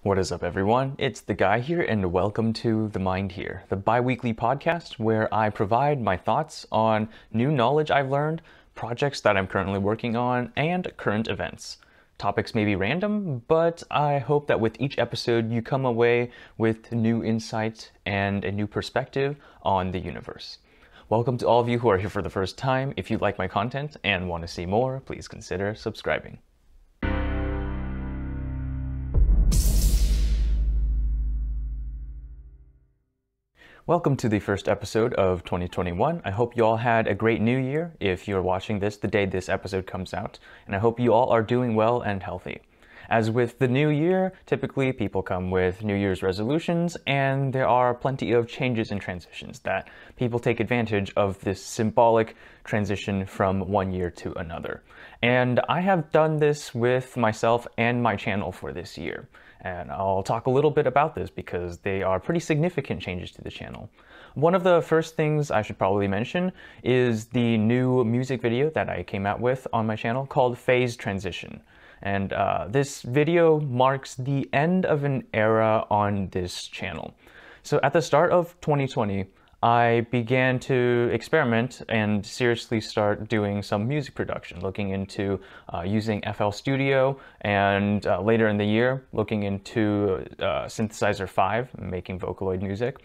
What is up, everyone? It's Theguyhere, and welcome to Themindhere, the bi-weekly podcast where I provide my thoughts on new knowledge I've learned, projects that I'm currently working on, and current events. Topics may be random, but I hope that with each episode you come away with new insight and a new perspective on the universe. Welcome to all of you who are here for the first time. If you like my content and want to see more, please consider subscribing. Welcome to the first episode of 2021. I hope you all had a great new year if you're watching this the day this episode comes out, and I hope you all are doing well and healthy. As with the new year, typically people come with New Year's resolutions, and there are plenty of changes and transitions that people take advantage of this symbolic transition from one year to another. And I have done this with myself and my channel for this year. And I'll talk a little bit about this because they are pretty significant changes to the channel. One of the first things I should probably mention is the new music video that I came out with on my channel called Phase Transition. And this video marks the end of an era on this channel. So at the start of 2020, I began to experiment and seriously start doing some music production, looking into using FL Studio, and later in the year, looking into Synthesizer 5, making Vocaloid music.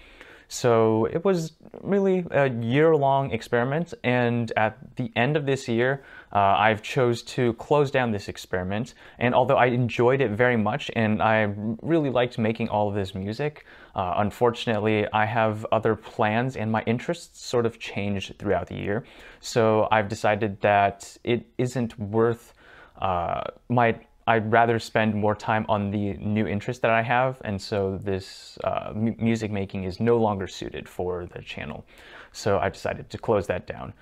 So it was really a year-long experiment, and at the end of this year, I've chose to close down this experiment. And although I enjoyed it very much and I really liked making all of this music, unfortunately, I have other plans and my interests sort of changed throughout the year. So I've decided that it isn't worth I'd rather spend more time on the new interest that I have, and so this music making is no longer suited for the channel. So I decided to close that down.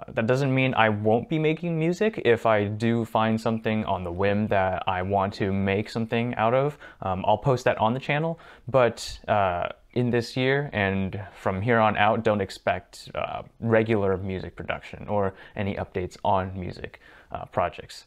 That doesn't mean I won't be making music. If I do find something on the whim that I want to make something out of, I'll post that on the channel. But in this year and from here on out, don't expect regular music production or any updates on music projects.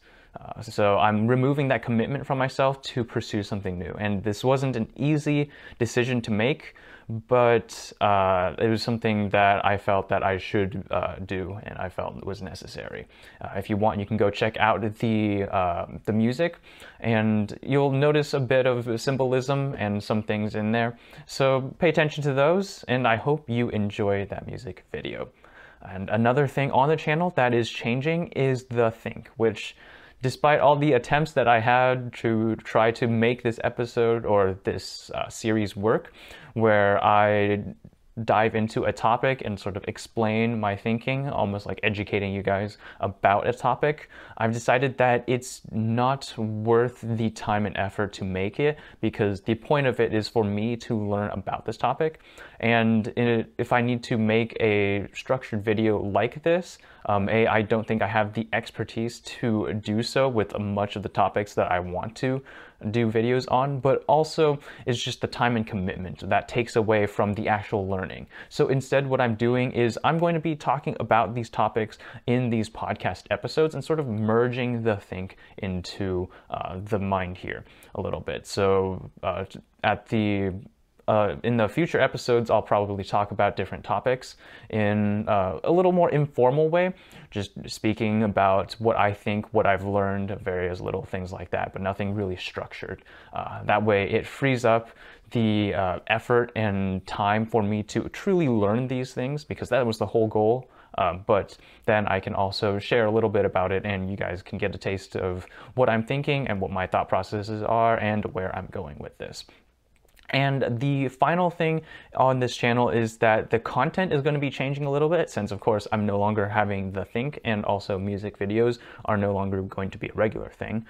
So I'm removing that commitment from myself to pursue something new. And this wasn't an easy decision to make, but it was something that I felt that I should do, and I felt was necessary. If you want, you can go check out the music, and you'll notice a bit of symbolism and some things in there. So pay attention to those, and I hope you enjoy that music video. And another thing on the channel that is changing is the Think, which, despite all the attempts that I had to try to make this episode or this series work, where I dive into a topic and sort of explain my thinking, almost like educating you guys about a topic, I've decided that it's not worth the time and effort to make it, because the point of it is for me to learn about this topic. And if I need to make a structured video like this, I don't think I have the expertise to do so with much of the topics that I want to do videos on, but also it's just the time and commitment that takes away from the actual learning. So instead, what I'm doing is I'm going to be talking about these topics in these podcast episodes and sort of merging the Think into the Themindhere a little bit. So in the future episodes, I'll probably talk about different topics in a little more informal way, just speaking about what I think, what I've learned, various little things like that, but nothing really structured. That way it frees up the effort and time for me to truly learn these things, because that was the whole goal. But then I can also share a little bit about it, and you guys can get a taste of what I'm thinking and what my thought processes are and where I'm going with this. And the final thing on this channel is that the content is going to be changing a little bit, since of course I'm no longer having the Think, and also music videos are no longer going to be a regular thing.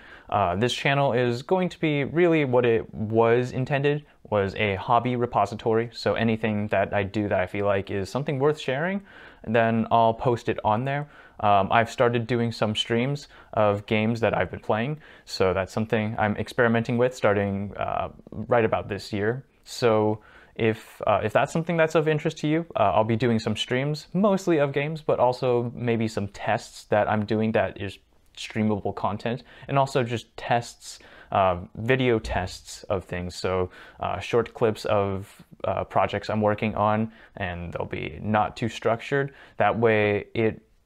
This channel is going to be really what it was intended, was a hobby repository. So anything that I do that I feel like is something worth sharing, then I'll post it on there. I've started doing some streams of games that I've been playing, so that's something I'm experimenting with starting right about this year. So if that's something that's of interest to you, I'll be doing some streams, mostly of games, but also maybe some tests that I'm doing that is streamable content, and also just tests video tests of things. So short clips of projects I'm working on, and they'll be not too structured. That way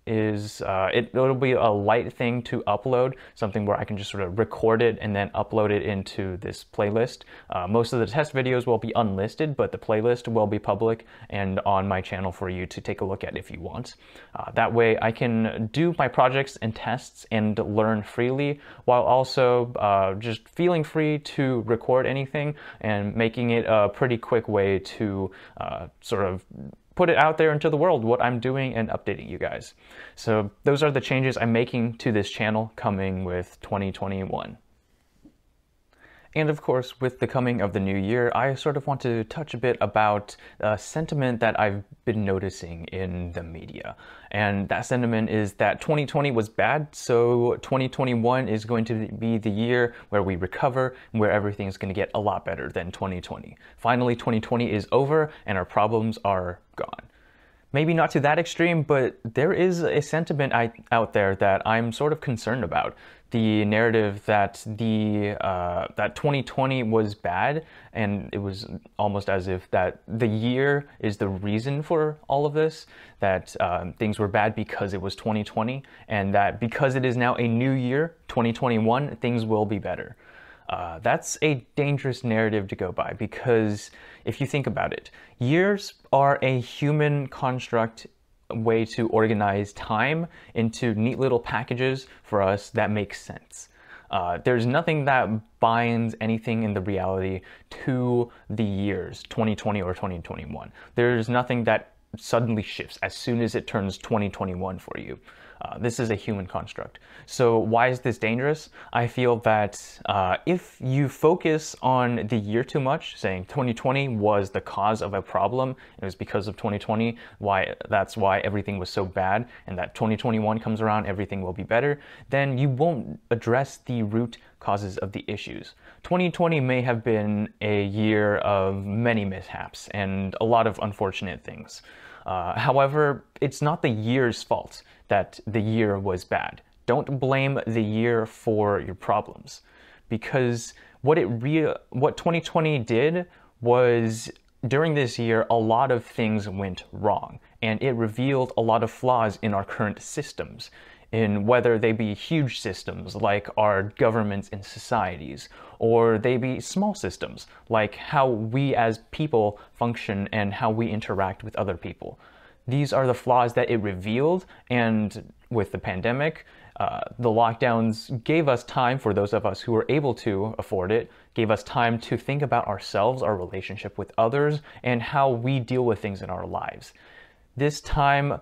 it'll be a light thing to upload, something where I can just sort of record it and then upload it into this playlist. Most of the test videos will be unlisted, but the playlist will be public and on my channel for you to take a look at if you want. That way I can do my projects and tests and learn freely, while also just feeling free to record anything and making it a pretty quick way to sort of put it out there into the world, what I'm doing, and updating you guys. So those are the changes I'm making to this channel coming with 2021. And of course, with the coming of the new year, I sort of want to touch a bit about a sentiment that I've been noticing in the media. And that sentiment is that 2020 was bad, so 2021 is going to be the year where we recover and where everything is going to get a lot better than 2020. Finally, 2020 is over and our problems are gone. Maybe not to that extreme, but there is a sentiment out there that I'm sort of concerned about. The narrative that that 2020 was bad, and it was almost as if that the year is the reason for all of this, that things were bad because it was 2020, and that because it is now a new year, 2021, things will be better. That's a dangerous narrative to go by, because if you think about it, years are a human construct, way to organize time into neat little packages for us that make sense. There's nothing that binds anything in the reality to the years 2020 or 2021. There's nothing that suddenly shifts as soon as it turns 2021 for you. This is a human construct. So why is this dangerous? I feel that if you focus on the year too much, saying 2020 was the cause of a problem, it was because of 2020, that's why everything was so bad, and that 2021 comes around, everything will be better, then you won't address the root causes of the issues. 2020 may have been a year of many mishaps and a lot of unfortunate things. However, it's not the year's fault that the year was bad. Don't blame the year for your problems, because what 2020 did was, during this year, a lot of things went wrong, and it revealed a lot of flaws in our current systems, in whether they be huge systems like our governments and societies, or they be small systems like how we as people function and how we interact with other people. These are the flaws that it revealed, and with the pandemic, the lockdowns gave us time, for those of us who were able to afford it, gave us time to think about ourselves, our relationship with others, and how we deal with things in our lives. This time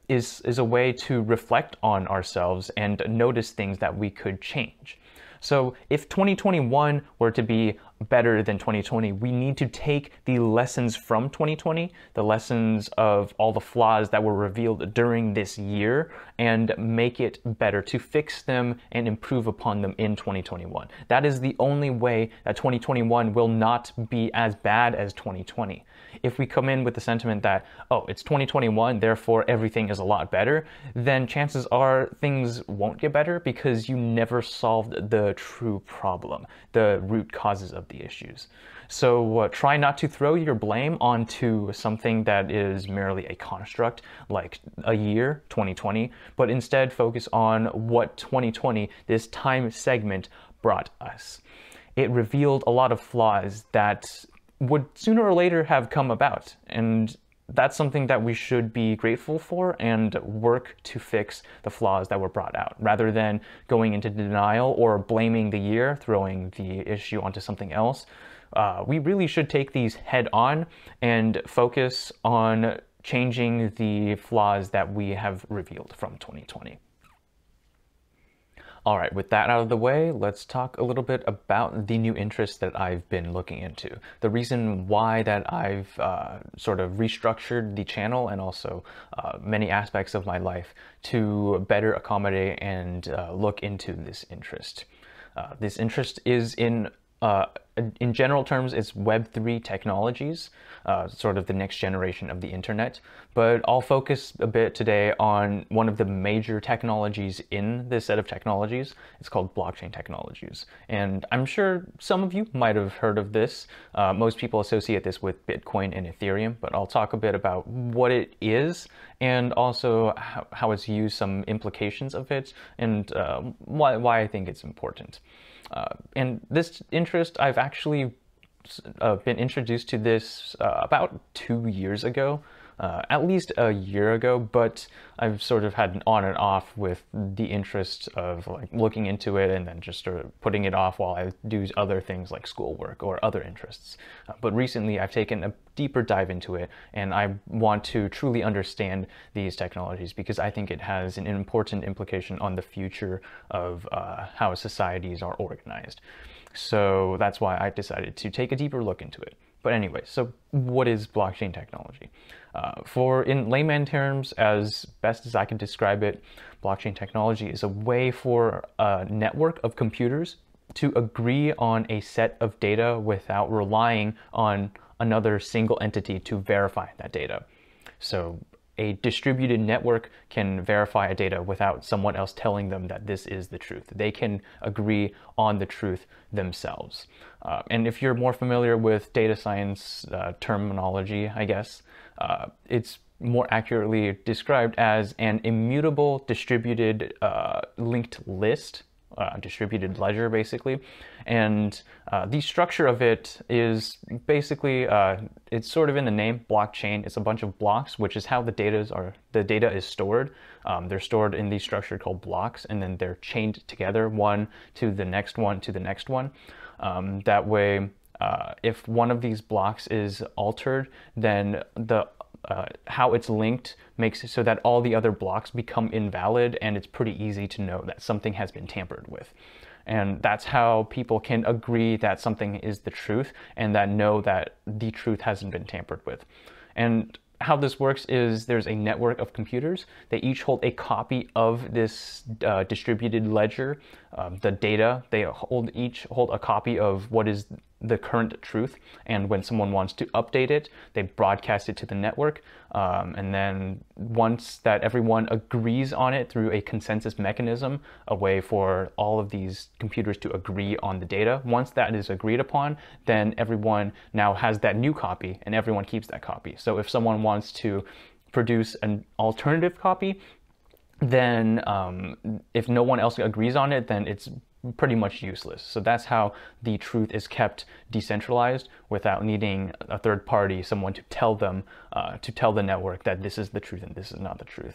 is a way to reflect on ourselves and notice things that we could change. So if 2021 were to be better than 2020, we need to take the lessons from 2020, the lessons of all the flaws that were revealed during this year, and make it better, to fix them and improve upon them in 2021. That is the only way that 2021 will not be as bad as 2020. If we come in with the sentiment that, oh, it's 2021, therefore everything is a lot better, then chances are things won't get better, because you never solved the true problem, the root causes of the issues. So try not to throw your blame onto something that is merely a construct, like a year, 2020, but instead focus on what 2020, this time segment, brought us. It revealed a lot of flaws that would sooner or later have come about, and that's something that we should be grateful for and work to fix the flaws that were brought out, rather than going into denial or blaming the year, throwing the issue onto something else. We really should take these head on and focus on changing the flaws that we have revealed from 2020. All right, with that out of the way, let's talk a little bit about the new interests that I've been looking into. The reason why that I've sort of restructured the channel, and also many aspects of my life, to better accommodate and look into this interest. This interest is in in general terms, it's Web3 technologies, sort of the next generation of the internet. But I'll focus a bit today on one of the major technologies in this set of technologies. It's called blockchain technologies. And I'm sure some of you might have heard of this. Most people associate this with Bitcoin and Ethereum, but I'll talk a bit about what it is and also how it's used, some implications of it, and why I think it's important. And this interest, I've actually been introduced to this about 2 years ago, at least a year ago, but I've sort of had an on and off with the interest of like looking into it and then just sort of putting it off while I do other things like schoolwork or other interests. But recently I've taken a deeper dive into it, and I want to truly understand these technologies because I think it has an important implication on the future of how societies are organized. So that's why I decided to take a deeper look into it. But anyway, so what is blockchain technology? In layman terms, as best as I can describe it, blockchain technology is a way for a network of computers to agree on a set of data without relying on another single entity to verify that data. So a distributed network can verify a data without someone else telling them that this is the truth. They can agree on the truth themselves. And if you're more familiar with data science terminology, I guess, it's more accurately described as an immutable distributed linked list, distributed ledger basically. And the structure of it is basically, it's sort of in the name, blockchain. It's a bunch of blocks, which is how the data is stored. They're stored in the structure called blocks, and then they're chained together, one to the next one to the next one. That way, if one of these blocks is altered, then how it's linked makes it so that all the other blocks become invalid, and it's pretty easy to know that something has been tampered with. And that's how people can agree that something is the truth and that know that the truth hasn't been tampered with. And how this works is there's a network of computers. They each hold a copy of this distributed ledger, the data. They each hold a copy of what is the current truth, and when someone wants to update it, they broadcast it to the network, and then once that everyone agrees on it through a consensus mechanism, a way for all of these computers to agree on the data, once that is agreed upon, then everyone now has that new copy and everyone keeps that copy. So if someone wants to produce an alternative copy, then if no one else agrees on it, then it's pretty much useless. So that's how the truth is kept decentralized without needing a third party, someone to tell them, to tell the network that this is the truth and this is not the truth.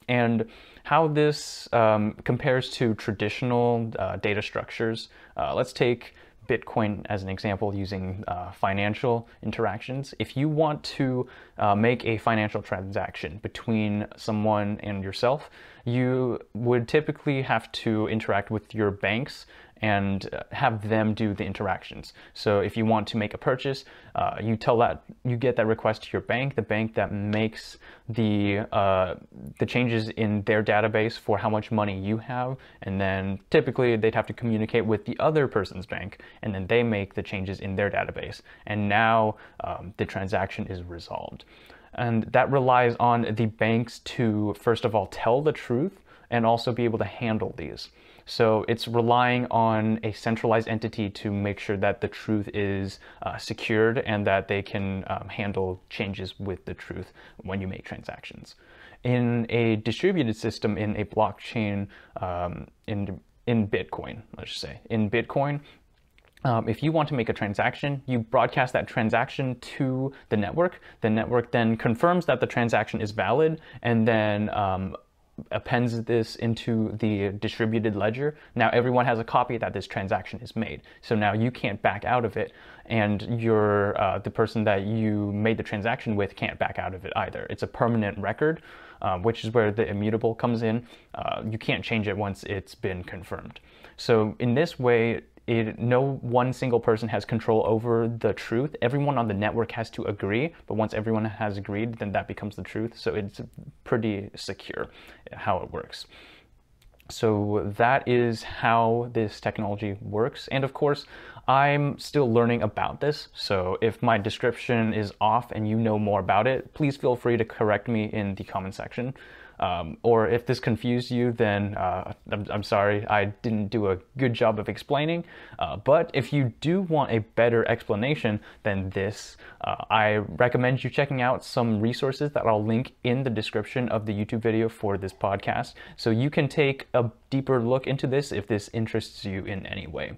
And how this compares to traditional data structures, let's take Bitcoin as an example using financial interactions. If you want to make a financial transaction between someone and yourself, you would typically have to interact with your banks and have them do the interactions. So if you want to make a purchase, you get that request to your bank, the bank that makes the changes in their database for how much money you have, and then typically they'd have to communicate with the other person's bank, and then they make the changes in their database, and now the transaction is resolved. And that relies on the banks to, first of all, tell the truth and also be able to handle these. So it's relying on a centralized entity to make sure that the truth is secured and that they can handle changes with the truth when you make transactions. In a distributed system, in a blockchain, in Bitcoin, let's just say, in Bitcoin, if you want to make a transaction, you broadcast that transaction to the network. The network then confirms that the transaction is valid and then appends this into the distributed ledger. Now everyone has a copy that this transaction is made. So now you can't back out of it, and the person that you made the transaction with can't back out of it either. It's a permanent record, which is where the immutable comes in. You can't change it once it's been confirmed. So in this way, no one single person has control over the truth. Everyone on the network has to agree, but once everyone has agreed, then that becomes the truth. So it's pretty secure how it works. So that is how this technology works. And of course, I'm still learning about this. So if my description is off and you know more about it, please feel free to correct me in the comment section. Or if this confused you, then I'm sorry, I didn't do a good job of explaining. But if you do want a better explanation than this, I recommend you checking out some resources that I'll link in the description of the YouTube video for this podcast, so you can take a deeper look into this if this interests you in any way.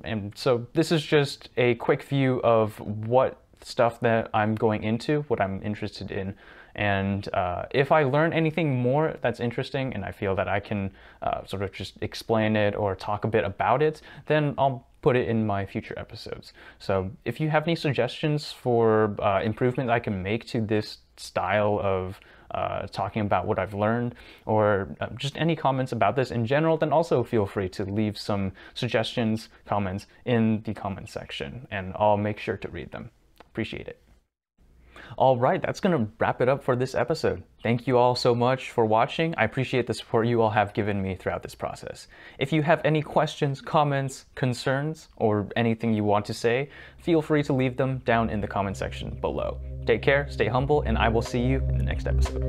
And so this is just a quick view of what stuff that I'm going into, what I'm interested in. And if I learn anything more that's interesting and I feel that I can sort of just explain it or talk a bit about it, then I'll put it in my future episodes. So if you have any suggestions for improvement I can make to this style of talking about what I've learned, or just any comments about this in general, then also feel free to leave some suggestions, comments in the comment section, and I'll make sure to read them. Appreciate it. All right, that's going to wrap it up for this episode. Thank you all so much for watching. I appreciate the support you all have given me throughout this process. If you have any questions, comments, concerns, or anything you want to say, feel free to leave them down in the comment section below. Take care, stay humble, and I will see you in the next episode.